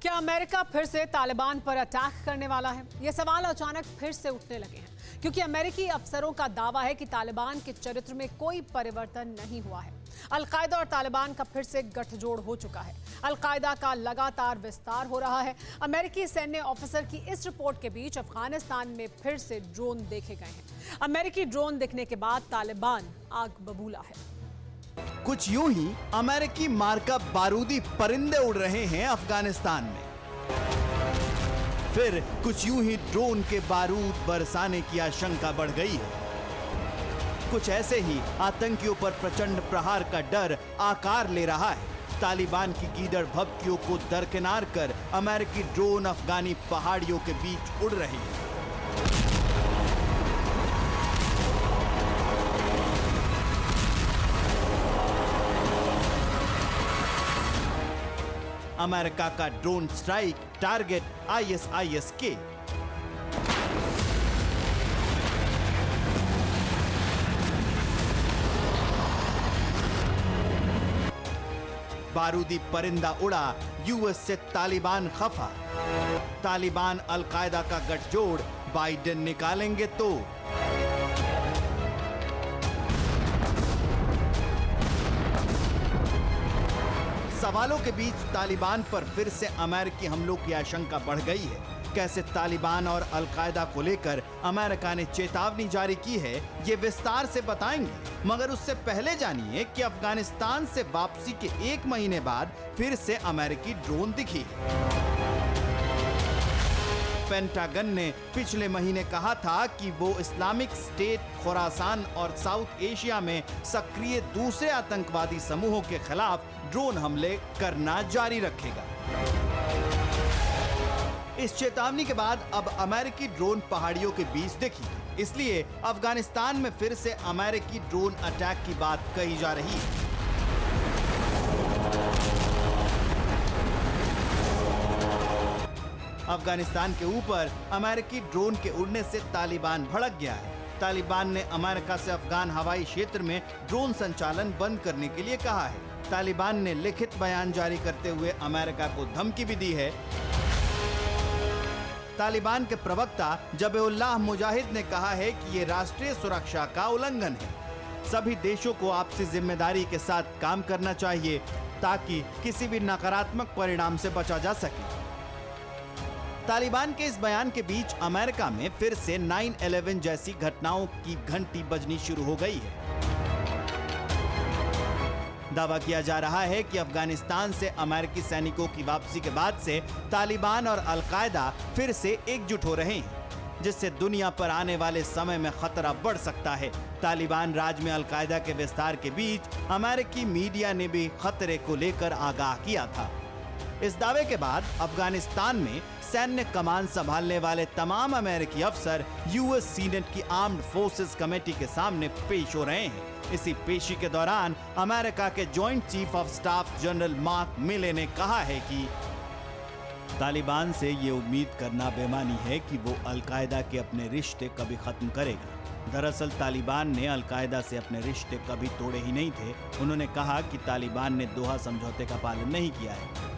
क्या अमेरिका फिर से तालिबान पर अटैक करने वाला है? ये सवाल अचानक फिर से उठने लगे हैं क्योंकि अमेरिकी अफसरों का दावा है कि तालिबान के चरित्र में कोई परिवर्तन नहीं हुआ है। अल-कायदा और तालिबान का फिर से गठजोड़ हो चुका है। अल-कायदा का लगातार विस्तार हो रहा है। अमेरिकी सैन्य ऑफिसर की इस रिपोर्ट के बीच अफगानिस्तान में फिर से ड्रोन देखे गए हैं। अमेरिकी ड्रोन दिखने के बाद तालिबान आग बबूला है। कुछ यूं ही अमेरिकी मार्का बारूदी परिंदे उड़ रहे हैं अफगानिस्तान में। फिर कुछ यूं ही ड्रोन के बारूद बरसाने की आशंका बढ़ गई है। कुछ ऐसे ही आतंकियों पर प्रचंड प्रहार का डर आकार ले रहा है। तालिबान की गीदड़ भभकियों को दरकिनार कर अमेरिकी ड्रोन अफगानी पहाड़ियों के बीच उड़ रही है। अमेरिका का ड्रोन स्ट्राइक टारगेट ISIS के। बारूदी परिंदा उड़ा, यूएस से तालिबान खफा। तालिबान अल-कायदा का गठजोड़ बाइडेन निकालेंगे तो। सवालों के बीच तालिबान पर फिर से अमेरिकी हमलों की आशंका बढ़ गई है। कैसे तालिबान और अल-कायदा को लेकर अमेरिका ने चेतावनी जारी की है, ये विस्तार से बताएंगे। मगर उससे पहले जानिए कि अफगानिस्तान से वापसी के 1 महीने बाद फिर से अमेरिकी ड्रोन दिखी है। पेंटागन ने पिछले महीने कहा था कि वो इस्लामिक स्टेट खुरासान और साउथ एशिया में सक्रिय दूसरे आतंकवादी समूहों के खिलाफ ड्रोन हमले करना जारी रखेगा। इस चेतावनी के बाद अब अमेरिकी ड्रोन पहाड़ियों के बीच दिखी। इसलिए अफगानिस्तान में फिर से अमेरिकी ड्रोन अटैक की बात कही जा रही है। अफगानिस्तान के ऊपर अमेरिकी ड्रोन के उड़ने से तालिबान भड़क गया है। तालिबान ने अमेरिका से अफगान हवाई क्षेत्र में ड्रोन संचालन बंद करने के लिए कहा है। तालिबान ने लिखित बयान जारी करते हुए अमेरिका को धमकी भी दी है। तालिबान के प्रवक्ता जबीउल्लाह मुजाहिद ने कहा है कि ये राष्ट्रीय सुरक्षा का उल्लंघन है। सभी देशों को आपसी जिम्मेदारी के साथ काम करना चाहिए ताकि किसी भी नकारात्मक परिणाम से बचा जा सके। तालिबान के इस बयान के बीच अमेरिका में फिर से 9/11 जैसी घटनाओं की घंटी बजनी शुरू हो गई है। दावा किया जा रहा है कि अफगानिस्तान से अमेरिकी सैनिकों की वापसी के बाद से तालिबान और अल-कायदा फिर से एकजुट हो रहे हैं, जिससे दुनिया पर आने वाले समय में खतरा बढ़ सकता है। तालिबान राज में अल-कायदा के विस्तार के बीच अमेरिकी मीडिया ने भी खतरे को लेकर आगाह किया था। इस दावे के बाद अफगानिस्तान में सैन्य कमान संभालने वाले तमाम अमेरिकी अफसर यूएस सीनेट की आर्म्ड फोर्सेस कमेटी के सामने पेश हो रहे हैं। इसी पेशी के दौरान अमेरिका के joint chief of staff general mark मिले ने कहा है कि तालिबान से ये उम्मीद करना बेमानी है कि वो अल-कायदा के अपने रिश्ते कभी खत्म करेगा। दरअसल तालिबान ने अल-कायदा से अपने रिश्ते कभी तोड़े ही नहीं थे। उन्होंने कहा कि तालिबान ने दोहा समझौते का पालन नहीं किया है।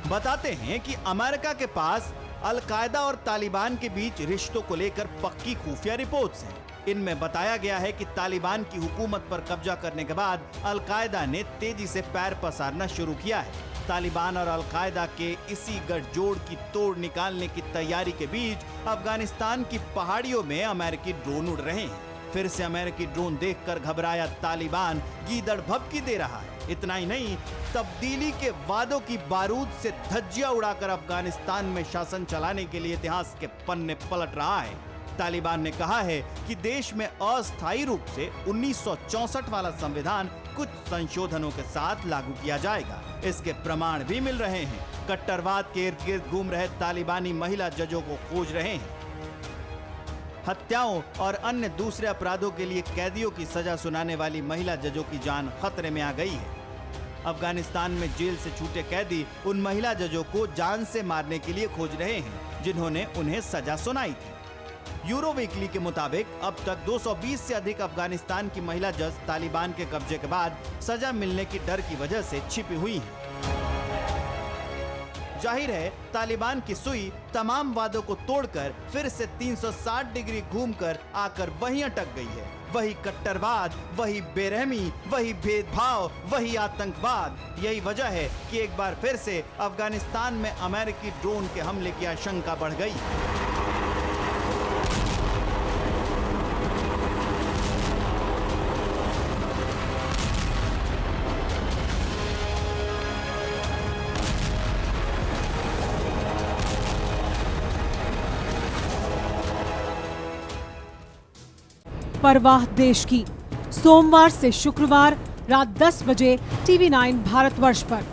बताते हैं कि अमेरिका के पास अल-कायदा और तालिबान के बीच रिश्तों को लेकर पक्की खुफिया रिपोर्ट्स हैं। इनमें बताया गया है कि तालिबान की हुकूमत पर कब्जा करने के बाद अल-कायदा ने तेजी से पैर पसारना शुरू किया है। तालिबान और अल-कायदा के इसी गठजोड़ की तोड़ निकालने की तैयारी के बीच अफगानिस्तान की पहाड़ियों में अमेरिकी ड्रोन उड़ रहे हैं। फिर से अमेरिकी ड्रोन देखकर घबराया तालिबान गीदड़ भभकी दे रहा है। इतना ही नहीं, तब्दीली के वादों की बारूद से धज्जियां उड़ाकर अफगानिस्तान में शासन चलाने के लिए इतिहास के पन्ने पलट रहा है। तालिबान ने कहा है कि देश में अस्थायी रूप से 1964 वाला संविधान कुछ संशोधनों के साथ लागू किया जाएगा। इसके प्रमाण भी मिल रहे हैं। कट्टरवाद के इर्द गिर्द घूम रहे तालिबानी महिला जजों को खोज रहे हैं। हत्याओं और अन्य दूसरे अपराधों के लिए कैदियों की सजा सुनाने वाली महिला जजों की जान खतरे में आ गई है। अफगानिस्तान में जेल से छूटे कैदी उन महिला जजों को जान से मारने के लिए खोज रहे हैं जिन्होंने उन्हें सजा सुनाई थी। यूरो वीकली के मुताबिक अब तक 220 से अधिक अफगानिस्तान की महिला जज तालिबान के कब्जे के बाद सजा मिलने की डर की वजह से छिपी हुई हैं। जाहिर है तालिबान की सुई तमाम वादों को तोड़कर फिर से 360 डिग्री घूमकर आकर वहीं अटक गई है। वही कट्टरवाद, वही बेरहमी, वही भेदभाव, वही आतंकवाद। यही वजह है कि एक बार फिर से अफगानिस्तान में अमेरिकी ड्रोन के हमले की आशंका बढ़ गई। परवाह देश की, सोमवार से शुक्रवार रात 10 बजे TV9 भारतवर्ष पर।